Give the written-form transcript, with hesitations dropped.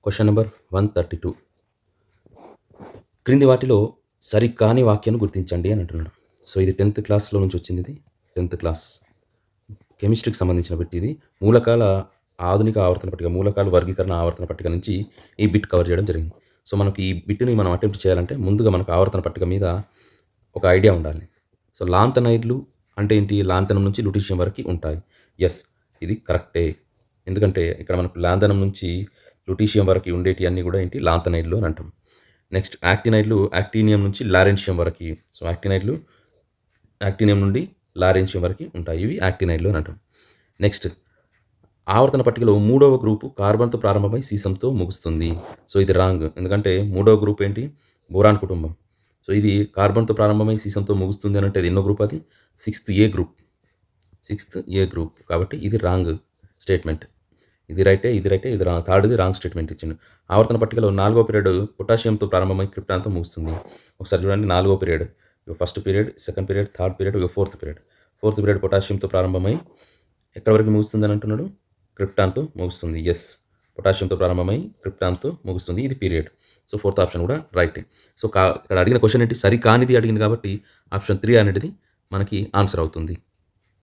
Question number 132. క్రింది వాటిలో సరికాని వాక్యాన్ని గుర్తించండి అని అంటున్నాడు. సో, ఇది 10th క్లాస్‌లో నుంచి వచ్చింది ఇది. 10th క్లాస్ కెమిస్ట్రీకి సంబంధించిన బిట్ ఇది. మూలకాల ఆధునిక ఆవర్తన పట్టిక, మూలకాల వర్గీకరణ ఆవర్తన పట్టిక నుంచి ఈ బిట్ కవర్ చేయడం జరిగింది. సో, మనకి ఈ బిట్‌ని మనం అటెంప్ట్ చేయాలంటే ముందుగా మనకు ఆవర్తన పట్టిక మీద ఒక ఐడియా ఉండాలి. సో, లాంతనైడ్లు అంటే ఏంటి? లాంతనం నుంచి లుటీషియం వరకు ఉంటాయి. యెస్, ఇది కరెక్టే. ఎందుకంటే ఇక్కడ మనకు లాంతనం నుంచి లుటీషియం వరకు ఉండేటియన్నీ కూడా ఏంటి? లాంతనైడ్లు అని అంటాం. నెక్స్ట్ యాక్టినైడ్లు యాక్టీనియం నుంచి లారెన్షియం వరకు. సో, యాక్టీనియం నుండి లారెన్షియం వరకు ఉంటాయి. ఇవి యాక్టినైడ్లు అని అంటాం. నెక్స్ట్ ఆవర్తన పట్టికలో మూడవ గ్రూపు కార్బన్‌తో ప్రారంభమై సీసంతో ముగుస్తుంది. సో, ఇది రాంగ్. ఎందుకంటే మూడవ గ్రూప్ ఏంటి? బోరాన్ కుటుంబం. సో, ఇది కార్బన్‌తో ప్రారంభమై సీసంతో ముగుస్తుంది అని అంటే అది ఎన్నో గ్రూప్ అది? 6th ఏ గ్రూప్. 6th ఏ గ్రూప్. కాబట్టి ఇది రాంగ్ స్టేట్మెంట్. ఇది రైటే, ఇది రైటే, ఇది రాంగ్. థర్డ్‌ది రాంగ్ స్టేట్మెంట్ ఇచ్చిండు. ఆవర్తన పట్టికలో 4వ పీరియడ్ పొటాషియంతో ప్రారంభమై క్రిప్టాన్‌తో ముగుస్తుంది. ఒకసారి చూడండి 4వ period. First period, second period, third period, fourth period. Fourth period పొటాషియంతో ప్రారంభమై ఎక్కడి వరకు ముగుస్తుంది అని అంటున్నాడు? క్రిప్టాన్‌తో ముగుస్తుంది. యెస్, పొటాషియంతో ప్రారంభమై క్రిప్టాన్‌తో ముగుస్తుంది. ఇది పీరియడ్. సో, ఫోర్త్ ఆప్షన్ కూడా రైటే. సో, ఇక్కడ అడిగిన క్వశ్చన్ ఏంటి? సరికానిది అడిగింది కాబట్టి ఆప్షన్ 3 అనేటిది మనకి ఆన్సర్ అవుతుంది.